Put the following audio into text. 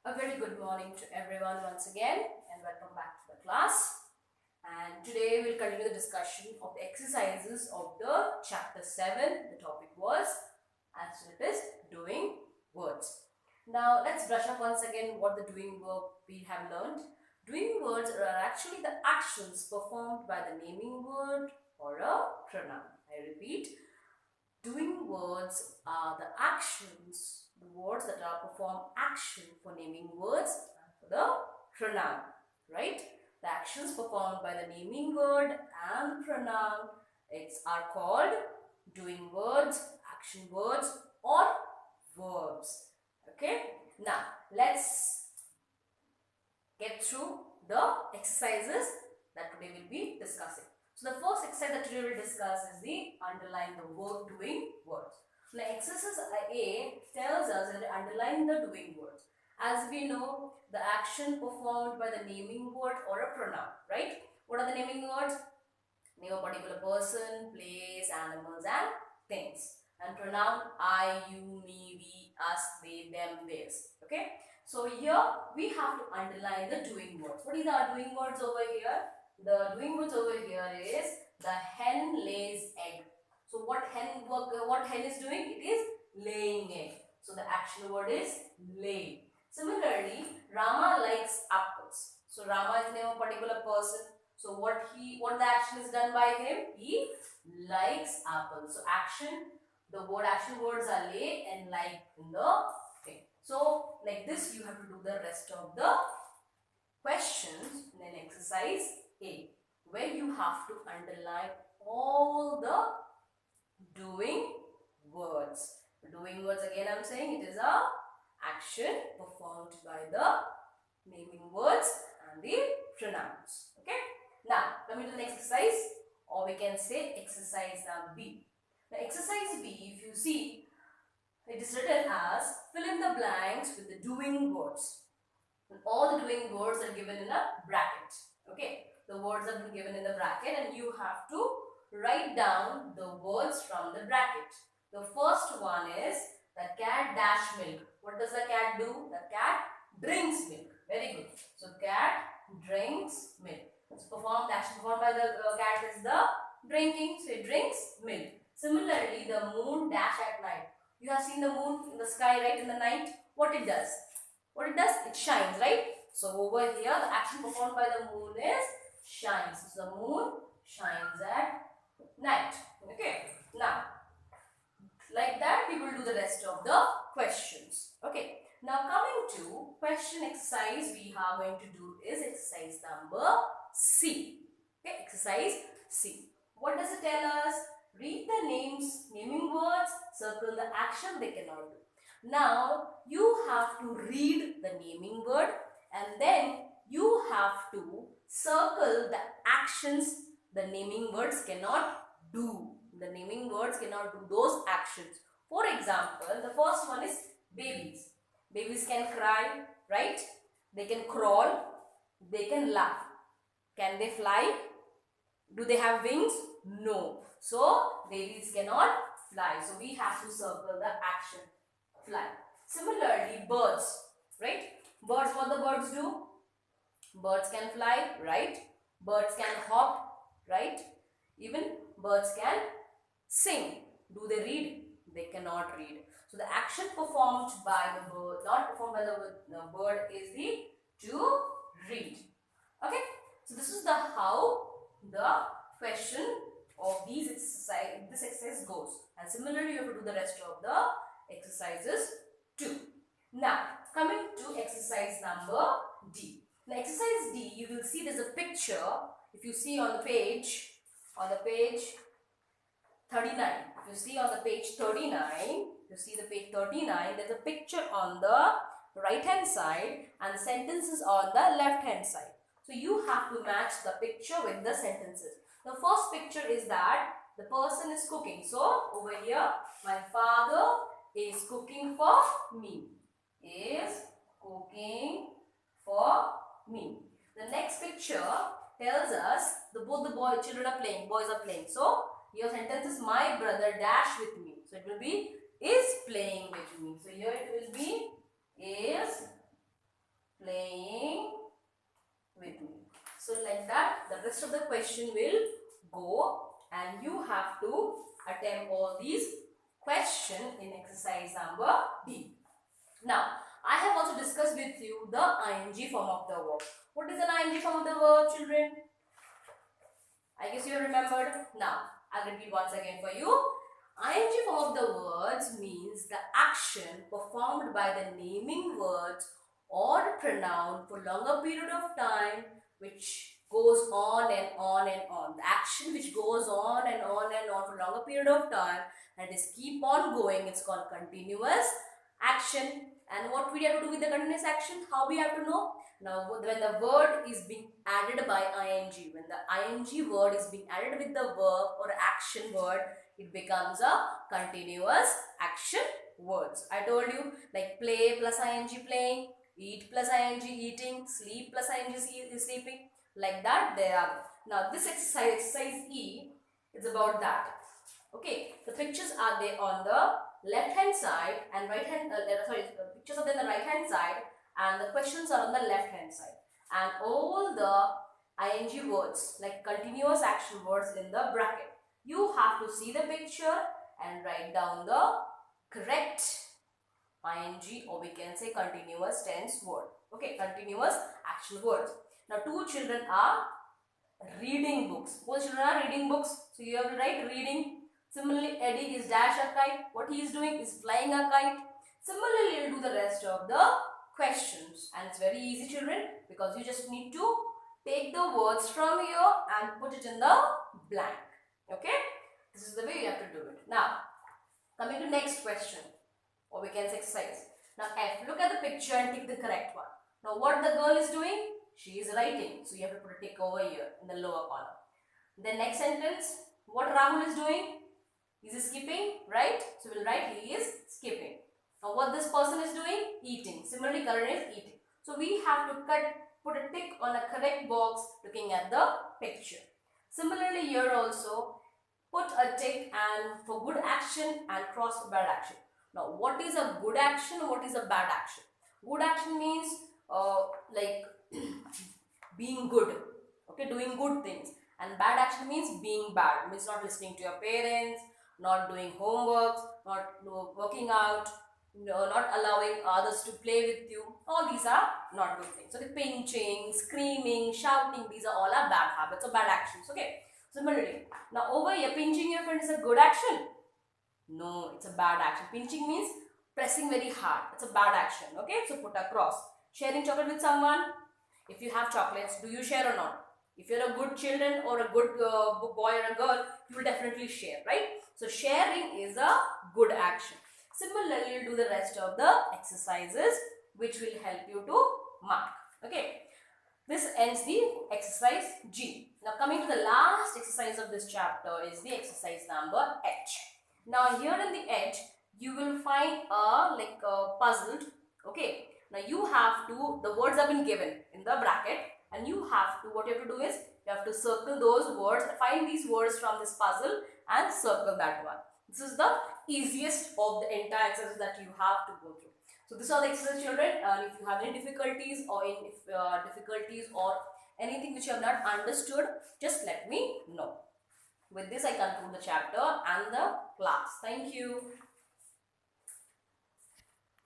A very good morning to everyone once again and welcome back to the class. And today we'll continue the discussion of the exercises of the chapter 7. The topic was, as it is, doing words. Now let's brush up once again what the doing verb we have learned. Doing words are actually the actions performed by the naming word or a pronoun. I repeat, doing words are the actions, the words that are perform action for naming words and for the pronoun, right? The actions performed by the naming word and the pronoun are called doing words, action words or verbs. Okay, now let's get through the exercises that today we'll be discussing. So the first exercise that today we'll discuss is the underline the word doing words. Now exercise A tells us that underline the doing words. As we know, the action performed by the naming word or a pronoun, right? What are the naming words? Name a particular person, place, animals and things. And pronoun I, you, me, we, us, they, them, theirs. Okay? So here we have to underline the doing words. What is the doing words over here? The doing words over here is the hen lays egg. So what hen is doing? It is laying egg. So the action word is lay. Similarly, Rama likes apples. So Rama is the name of a particular person. So what the action is done by him? He likes apples. So the action words are lay and like in the thing. So like this you have to do the rest of the questions in an exercise A, where you have to underline all the doing words. Doing words, again I am saying, it is a action performed by the naming words and the pronouns. Okay. Now coming to the next exercise, or we can say exercise B. Now exercise B, if you see, it is written as fill in the blanks with the doing words. And all the doing words are given in a bracket. Okay, the words have been given in the bracket and you have to write down the words from the bracket. The first one is the cat dash milk. What does the cat do? The cat drinks milk. Very good. So cat drinks milk. So the action performed by the cat is the drinking. So it drinks milk. Similarly, the moon dash at night. You have seen the moon in the sky, right, in the night. What it does? What it does? It shines, right? So over here, the action performed by the moon is shines. So the moon shines at night. Okay. Now, like that, we will do the rest of the questions. Okay. Now, coming to question exercise, we are going to do is exercise number C. Okay. Exercise C. What does it tell us? Read the naming words, circle the action they cannot do. Now, you have to read the naming word and then you have to circle the actions the naming words cannot do. The naming words cannot do those actions. For example, the first one is babies. Babies can cry, right? They can crawl. They can laugh. Can they fly? Do they have wings? No. So, babies cannot fly. So, we have to circle the action fly. Similarly, birds, right? Birds, what the birds do? Birds can fly, right? Birds can hop, right? Even birds can sing. Do they read? They cannot read. So, the action performed by the bird, not performed by the bird, is the to read. Okay? So, this is the how the question of this exercise goes. And similarly, you have to do the rest of the exercises too. Now, coming to exercise number D. In exercise D, you will see there's a picture. If you see on the page 39. If you see on the page 39, there's a picture on the right hand side and the sentences on the left hand side. So you have to match the picture with the sentences. The first picture is that the person is cooking. So over here, my father is cooking for me. Is cooking for me. The next picture tells us both the children are playing. Boys are playing. So your sentence is my brother dash with me. So it will be is playing with me. So here it will be is playing with me. So like that, the rest of the question will go and you have to attempt all these questions in exercise number D. Now, I have also discussed with you the ing form of the verb. What is an ing form of the verb, children? I guess you have remembered. Now, I'll repeat once again for you. Ing form of the words means the action performed by the naming words or pronoun for longer period of time, which goes on and on and on. The action which goes on and on and on for longer period of time, and is keep on going, it's called continuous action. And what we have to do with the continuous action? How we have to know? Now, when the word is being added by ing, when the ing word is being added with the verb or action word, it becomes a continuous action words. I told you, like play plus ing playing, eat plus ing eating, sleep plus ing sleeping. Like that, they are. Now, this exercise E, is about that. Okay, the pictures are there on the left hand side and right hand. The pictures are there on the right hand side, and the questions are on the left hand side. And all the ing words, like continuous action words, in the bracket. You have to see the picture and write down the correct ing, or we can say continuous tense word. Okay, continuous action words. Now, two children are reading books. Both children are reading books. So, you have to write reading. Similarly, Eddie is dash a kite. What he is doing is flying a kite. Similarly, you will do the rest of the questions. And it's very easy, children, because you just need to take the words from here and put it in the blank. Okay? This is the way you have to do it. Now, coming to next question, or we can say exercise. Now, F, look at the picture and tick the correct one. Now, what the girl is doing? She is writing. So, you have to put a tick over here in the lower column. The next sentence, what Rahul is doing? He is skipping, right? So, we'll write he is skipping. Now, what this person is doing? Eating. Similarly, Karan is eating. So, we have to put a tick on a correct box looking at the picture. Similarly, here also, put a tick and for good action and cross for bad action. Now, what is a good action? What is a bad action? Good action means like being good, okay, doing good things. And bad action means being bad, means not listening to your parents, not doing homework, not working out, not allowing others to play with you. All these are not good things. So, the pinching, screaming, shouting, these are all our bad habits or bad actions. Okay. Similarly, now over here, pinching your friend is a good action? No, it's a bad action. Pinching means pressing very hard. It's a bad action. Okay. So, put a cross. Sharing chocolate with someone. If you have chocolates, do you share or not? If you're a good children or a good boy or a girl, you will definitely share, right? So, sharing is a good action. Similarly, you'll do the rest of the exercises which will help you to mark. Okay. This ends the exercise G. Now, coming to the last exercise of this chapter is the exercise number H. Now, here in the H, you will find a puzzled. Okay. Now, you have to, the words have been given in the bracket, and you have to, what you have to do is, you have to circle those words, find these words from this puzzle and circle that one. This is the easiest of the entire exercise that you have to go through. So, these are the exercises, children, and if you have any difficulties or anything which you have not understood, just let me know. With this, I conclude the chapter and the class. Thank you.